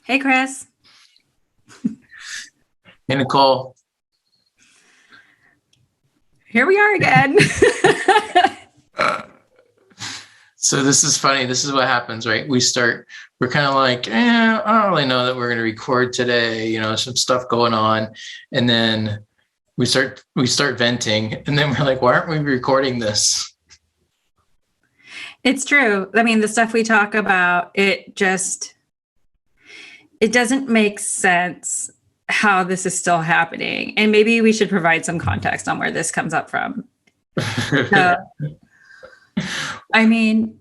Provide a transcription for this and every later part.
Hey, Chris. Hey, Nicole. Here we are again. Uh, so this is funny. This is what happens, right? We're kind of like, I don't really know that we're going to record today, some stuff going on. And then we start venting, and then we're like, why aren't we recording this? It's true. I mean, the stuff we talk about, it doesn't make sense how this is still happening. And maybe we should provide some context on where this comes up from. So, I mean,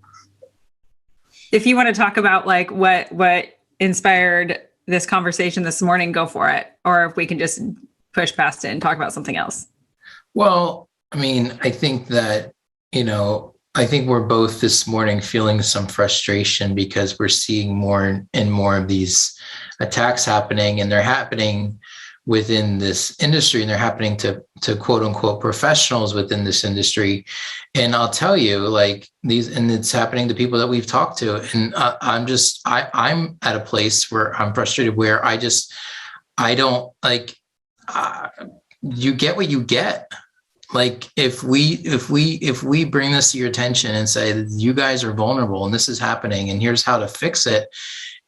if you want to talk about like what inspired this conversation this morning, go for it. Or if we can just push past it and talk about something else. Well, I mean, I think we're both this morning feeling some frustration because we're seeing more and more of these attacks happening, and they're happening within this industry, and they're happening to quote unquote professionals within this industry. And I'll tell you, like and it's happening to people that we've talked to. And I'm at a place where I'm frustrated, where I don't like, you get what you get. Like if we bring this to your attention and say that you guys are vulnerable and this is happening and here's how to fix it,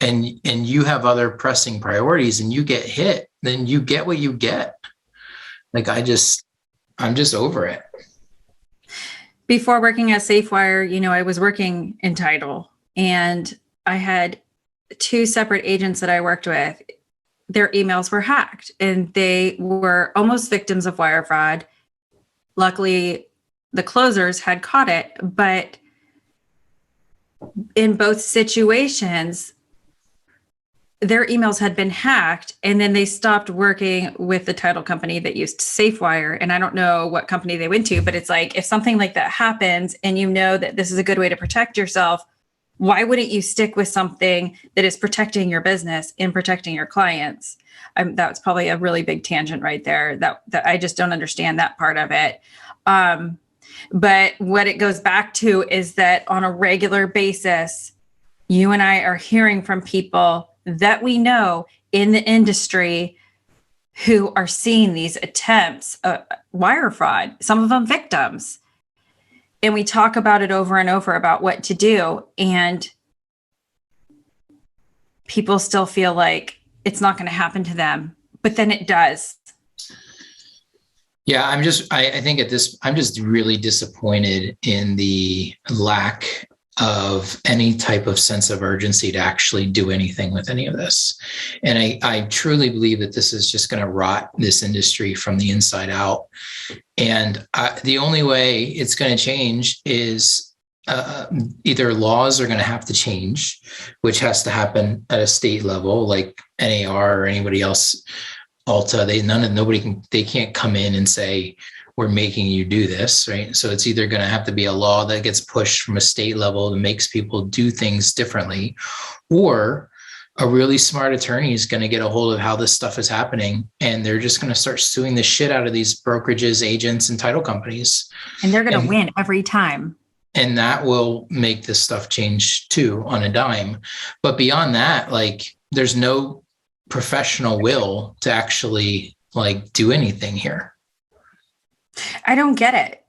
and you have other pressing priorities and you get hit, then you get what you get. Like I'm just over it. Before working at SafeWire, I was working in title, and I had two separate agents that I worked with. Their emails were hacked and they were almost victims of wire fraud. Luckily, the closers had caught it, but in both situations, their emails had been hacked, and then they stopped working with the title company that used SafeWire. And I don't know what company they went to, but it's like, if something like that happens and you know that this is a good way to protect yourself, why wouldn't you stick with something that is protecting your business and protecting your clients? That's probably a really big tangent right there. That I just don't understand that part of it. But what it goes back to is that on a regular basis, you and I are hearing from people that we know in the industry who are seeing these attempts, wire fraud, some of them victims. And we talk about it over and over about what to do. And people still feel like it's not going to happen to them, but then it does. Yeah, I think I'm just really disappointed in the lack of any type of sense of urgency to actually do anything with any of this. And I truly believe that this is just going to rot this industry from the inside out. And the only way it's going to change is either laws are going to have to change, which has to happen at a state level, like NAR or anybody else, Alta. They can't come in and say, we're making you do this, right? So it's either going to have to be a law that gets pushed from a state level that makes people do things differently, or a really smart attorney is going to get a hold of how this stuff is happening, and they're just going to start suing the shit out of these brokerages, agents, and title companies. And they're going to win every time. And that will make this stuff change too on a dime. But beyond that, like, there's no professional will to actually like do anything here. I don't get it.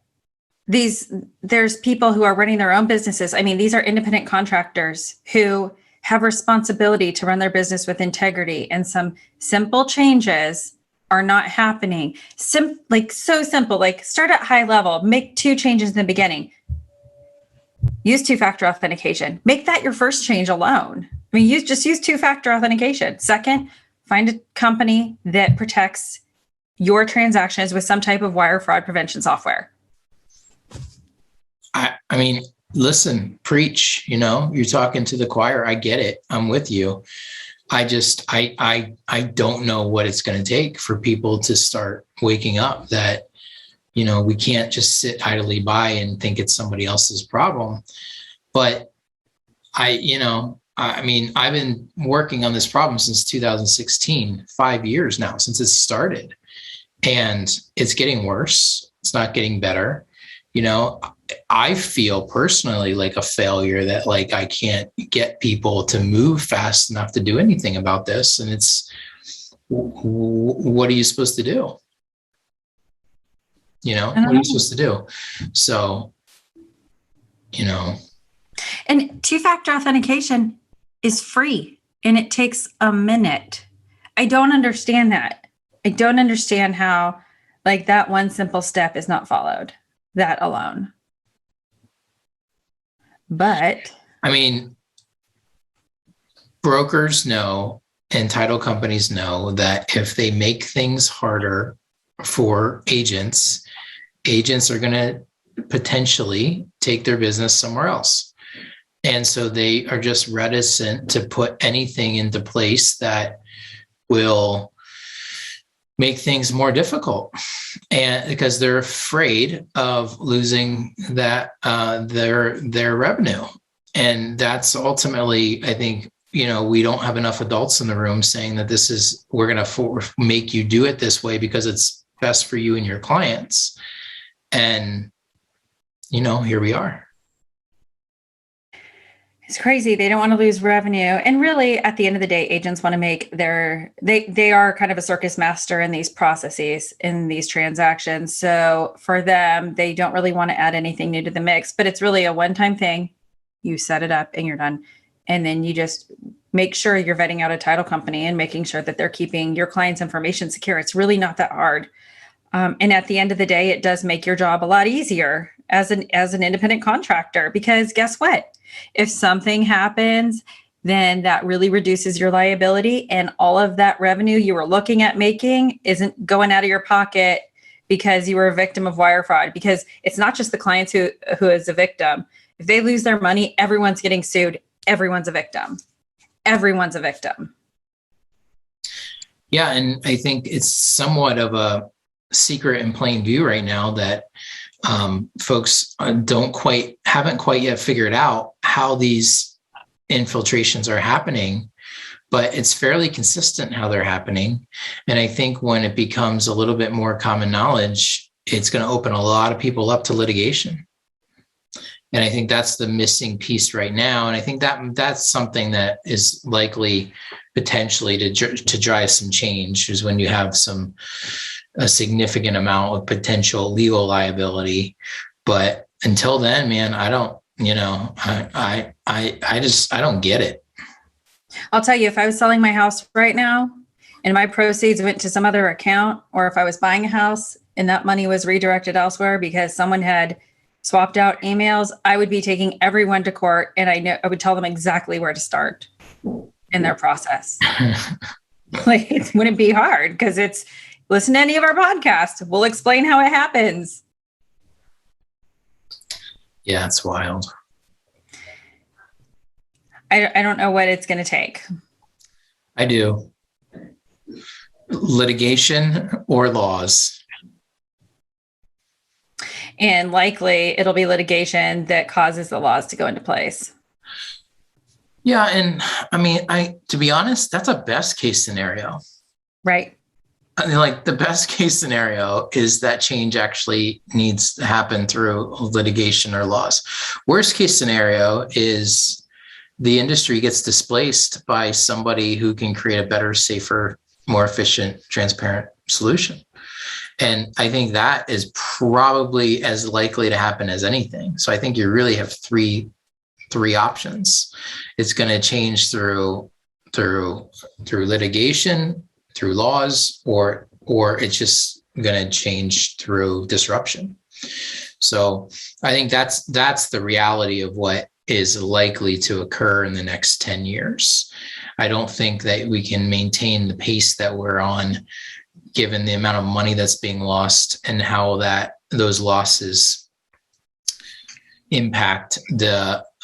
There's people who are running their own businesses. I mean, these are independent contractors who have responsibility to run their business with integrity, and some simple changes are not happening. So simple, like start at high level, make 2 changes in the beginning. Use 2-factor authentication. Make that your first change alone. I mean, use 2-factor authentication. Second, find a company that protects your transactions with some type of wire fraud prevention software. I mean, listen, preach, you're talking to the choir. I get it. I'm with you. I don't know what it's going to take for people to start waking up that, we can't just sit idly by and think it's somebody else's problem. But I've been working on this problem since 2016, 5 years now since it started, and it's getting worse. It's not getting better. I feel personally like a failure that like I can't get people to move fast enough to do anything about this. And it's, what are you supposed to do? What are you supposed to do? So, And two-factor authentication is free and it takes a minute. I don't understand that. I don't understand how like that one simple step is not followed, that alone. But I mean, brokers know and title companies know that if they make things harder for agents are going to potentially take their business somewhere else. And so they are just reticent to put anything into place that will make things more difficult, and because they're afraid of losing that their revenue. And that's ultimately, I think, we don't have enough adults in the room saying that we're going to make you do it this way because it's best for you and your clients. And here we are. it's crazy. They don't want to lose revenue. And really, at the end of the day, agents want to make they are kind of a circus master in these processes, in these transactions. So for them, they don't really want to add anything new to the mix, but it's really a one-time thing. You set it up and you're done. And then you just make sure you're vetting out a title company and making sure that they're keeping your client's information secure. It's really not that hard. And at the end of the day, it does make your job a lot easier as an independent contractor, because guess what? If something happens, then that really reduces your liability, and all of that revenue you were looking at making isn't going out of your pocket because you were a victim of wire fraud. Because it's not just the clients who is a victim. If they lose their money, everyone's getting sued. Everyone's a victim. Everyone's a victim. Yeah, and I think it's somewhat of a secret in plain view right now that folks haven't quite yet figured out how these infiltrations are happening, but it's fairly consistent how they're happening. And I think when it becomes a little bit more common knowledge, it's going to open a lot of people up to litigation. And I think that's the missing piece right now. And I think that's something that is likely potentially to drive some change, is when you have a significant amount of potential legal liability. But until then, man, I don't get it. I'll tell you, if I was selling my house right now and my proceeds went to some other account, or if I was buying a house and that money was redirected elsewhere because someone had swapped out emails, I would be taking everyone to court, and I would tell them exactly where to start in their process. Like, it wouldn't be hard, because listen to any of our podcasts. We'll explain how it happens. Yeah, it's wild. I don't know what it's going to take. I do. Litigation or laws. And likely it'll be litigation that causes the laws to go into place. Yeah. And I mean, to be honest, that's a best case scenario. Right. I mean, like, the best case scenario is that change actually needs to happen through litigation or laws. Worst case scenario is the industry gets displaced by somebody who can create a better, safer, more efficient, transparent solution. And I think that is probably as likely to happen as anything. So I think you really have three options. It's going to change through litigation, through laws, or it's just going to change through disruption. So I think that's the reality of what is likely to occur in the next 10 years. I don't think that we can maintain the pace that we're on, given the amount of money that's being lost and how those losses impact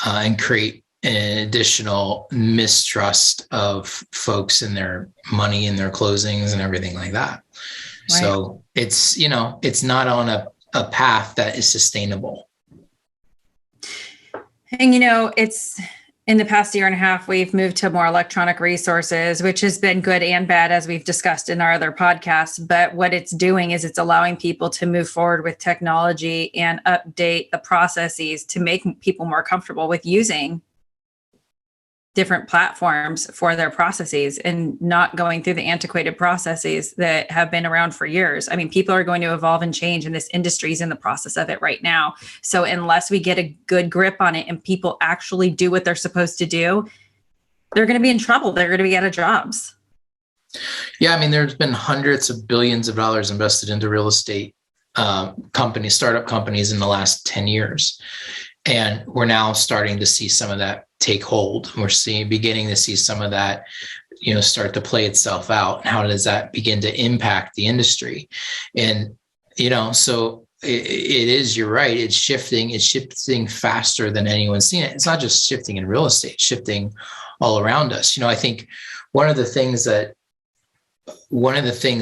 and create an additional mistrust of folks and their money and their closings and everything like that. Right. So it's not on a path that is sustainable. And In the past year and a half, we've moved to more electronic resources, which has been good and bad, as we've discussed in our other podcasts. But what it's doing is it's allowing people to move forward with technology and update the processes to make people more comfortable with using different platforms for their processes and not going through the antiquated processes that have been around for years. I mean, people are going to evolve and change, and this industry is in the process of it right now. So unless we get a good grip on it and people actually do what they're supposed to do, they're going to be in trouble. They're going to be out of jobs. Yeah, I mean, there's been hundreds of billions of dollars invested into real estate companies, startup companies in the last 10 years. And we're now starting to see some of that take hold. We're beginning to see some of that, start to play itself out. And how does that begin to impact the industry? And, so it is, you're right. It's shifting faster than anyone's seen it. It's not just shifting in real estate, it's shifting all around us. I think one of the things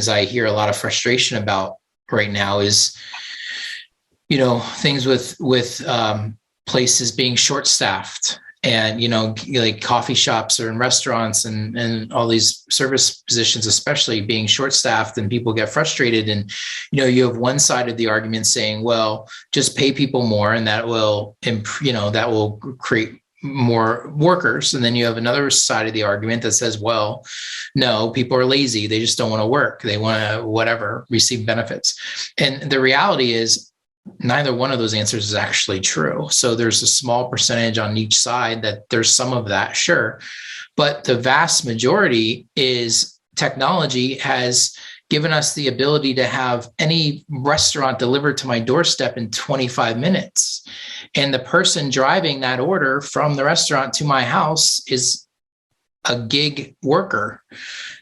I hear a lot of frustration about right now is, things with places being short-staffed, and like coffee shops or in restaurants and all these service positions especially being short-staffed, and people get frustrated. And you have one side of the argument saying, well, just pay people more and that will that will create more workers. And then you have another side of the argument that says, well, no, people are lazy, they just don't want to work, they want to receive benefits. And the reality is neither one of those answers is actually true. So there's a small percentage on each side that there's some of that, sure. But the vast majority is technology has given us the ability to have any restaurant delivered to my doorstep in 25 minutes. And the person driving that order from the restaurant to my house is a gig worker.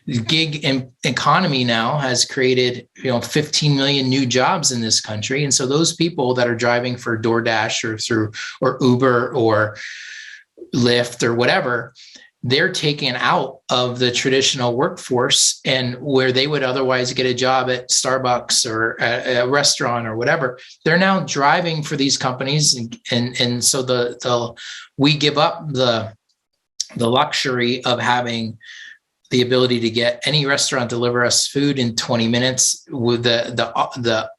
The gig economy now has created, 15 million new jobs in this country. And so those people that are driving for DoorDash or Uber or Lyft or whatever, they're taken out of the traditional workforce, and where they would otherwise get a job at Starbucks or a restaurant or whatever, they're now driving for these companies. And so we give up the luxury of having the ability to get any restaurant deliver us food in 20 minutes. With the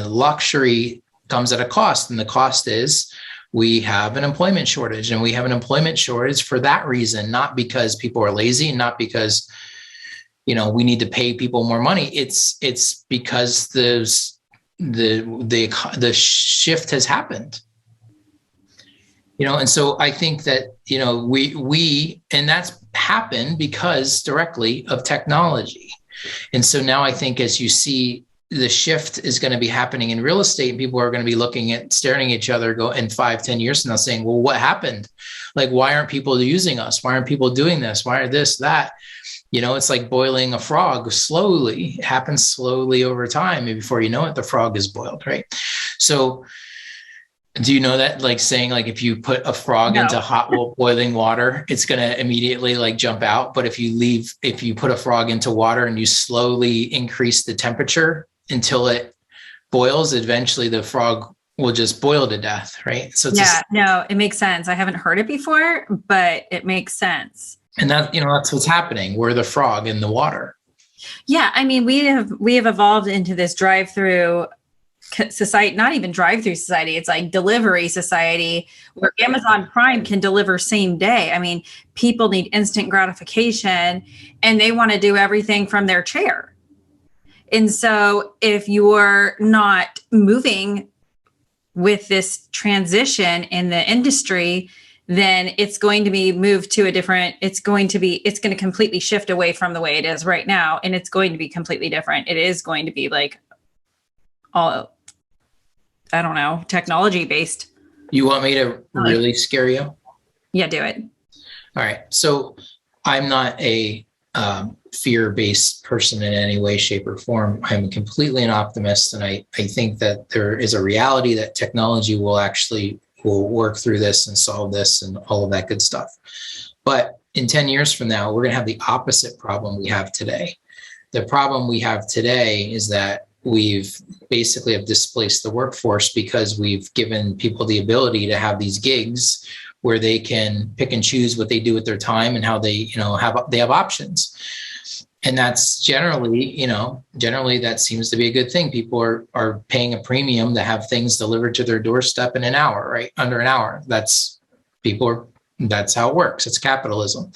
luxury comes at a cost, and the cost is we have an employment shortage, and we have an employment shortage for that reason, not because people are lazy, not because we need to pay people more money. It's because the shift has happened. And so I think that, and that's happened because directly of technology. And so now I think as you see the shift is going to be happening in real estate, people are going to be staring at each other in 5-10 years from now saying, well, what happened? Like, why aren't people using us? Why aren't people doing this? Why are this, that? It's like boiling a frog slowly. It happens slowly over time. And before you know it, the frog is boiled, right? So do you know that, like saying, like, if you put a frog into hot boiling water, it's going to immediately jump out. But if you put a frog into water and you slowly increase the temperature until it boils, eventually the frog will just boil to death. Right. So it makes sense. I haven't heard it before, but it makes sense. And that, that's what's happening. We're the frog in the water. Yeah. I mean, we have evolved into this drive-through society, not even drive-through society. It's like delivery society where Amazon Prime can deliver same day. I mean, people need instant gratification and they want to do everything from their chair. And so if you're not moving with this transition in the industry, then it's going to be moved to it's going to completely shift away from the way it is right now. And it's going to be completely different. It is going to be like all, I don't know, technology based. You want me to really scare you? Yeah, do it. All right. So I'm not a fear-based person in any way, shape, or form. I'm completely an optimist. And I think that there is a reality that technology will work through this and solve this and all of that good stuff. But in 10 years from now, we're going to have the opposite problem we have today. The problem we have today is that we've basically have displaced the workforce because we've given people the ability to have these gigs where they can pick and choose what they do with their time and how they, have options. And that's generally that seems to be a good thing. People are paying a premium to have things delivered to their doorstep in an hour, right? Under an hour. That's how it works. It's capitalism.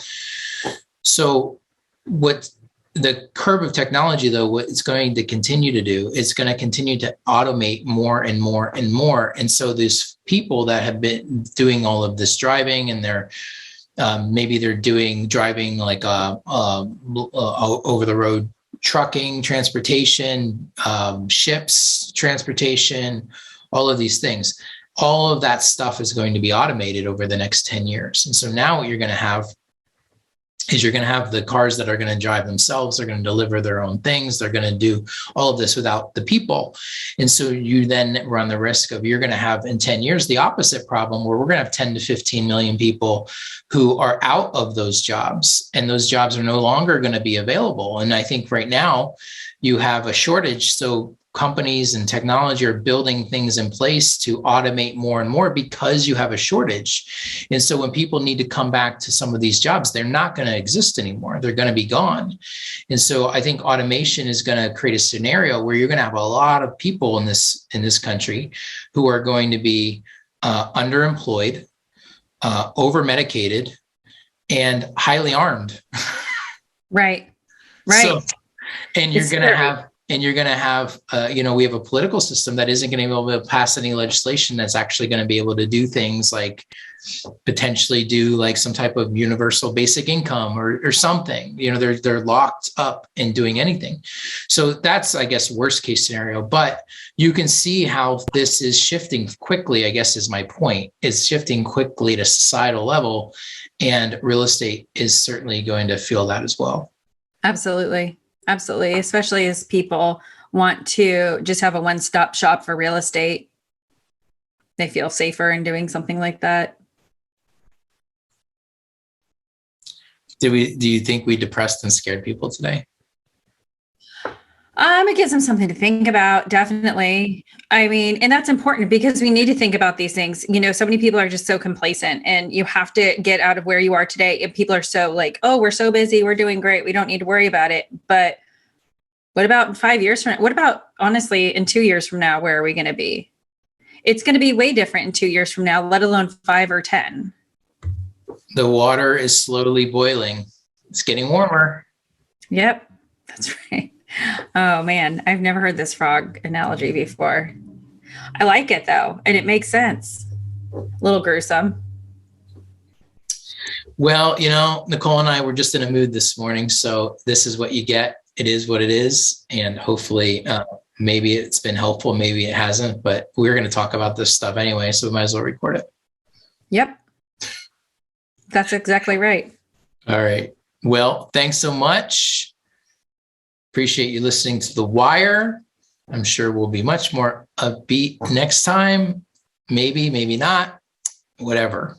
So what the curve of technology, though, what it's going to continue to do, it's going to continue to automate more and more and more. And so these people that have been doing all of this driving, and maybe they're driving like over the road trucking, transportation, ships, transportation, all of these things. All of that stuff is going to be automated over the next 10 years. And so now what you're going to have is the cars that are going to drive themselves. They're going to deliver their own things. They're going to do all of this without the people. And so you then run the risk of, you're going to have in 10 years, the opposite problem, where we're going to have 10 to 15 million people who are out of those jobs, and those jobs are no longer going to be available. And I think right now you have a shortage. So companies and technology are building things in place to automate more and more because you have a shortage. And so when people need to come back to some of these jobs, they're not going to exist anymore. They're going to be gone. And so I think automation is going to create a scenario where you're going to have a lot of people in this country who are going to be underemployed, over-medicated, and highly armed. Right. So, and you're going to have, we have a political system that isn't going to be able to pass any legislation that's actually going to be able to do things like potentially do like some type of universal basic income or something. They're locked up in doing anything. So that's, I guess, worst case scenario. But you can see how this is shifting quickly, I guess is my point. It's shifting quickly at a societal level, and real estate is certainly going to feel that as well. Absolutely. Absolutely. Especially as people want to just have a one-stop shop for real estate. They feel safer in doing something like that. Do you think we depressed and scared people today? It gives them something to think about. Definitely. I mean, and that's important because we need to think about these things. So many people are just so complacent, and you have to get out of where you are today. And people are so like, oh, we're so busy. We're doing great. We don't need to worry about it. But what about in 5 years from now? What about, honestly, in 2 years from now, where are we going to be? It's going to be way different in 2 years from now, let alone 5 or 10. The water is slowly boiling. It's getting warmer. Yep, that's right. Oh man, I've never heard this frog analogy before. I like it though, and it makes sense. A little gruesome. Well, Nicole and I were just in a mood this morning, so this is what you get. It is what it is, and hopefully maybe it's been helpful, maybe it hasn't, but we're going to talk about this stuff anyway, so we might as well record it. Yep. That's exactly right. All right. Well, thanks so much. Appreciate you listening to The Wire. I'm sure we'll be much more upbeat next time. Maybe, maybe not, whatever.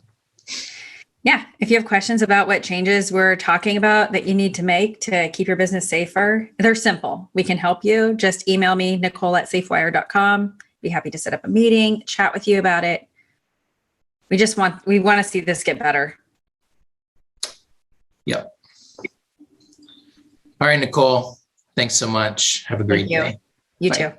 Yeah. If you have questions about what changes we're talking about that you need to make to keep your business safer, they're simple. We can help you. Just email me, Nicole@SafeWire.com. Be happy to set up a meeting, chat with you about it. We want to see this get better. Yep. All right, Nicole. Thanks so much. Have a great day. You Bye. too.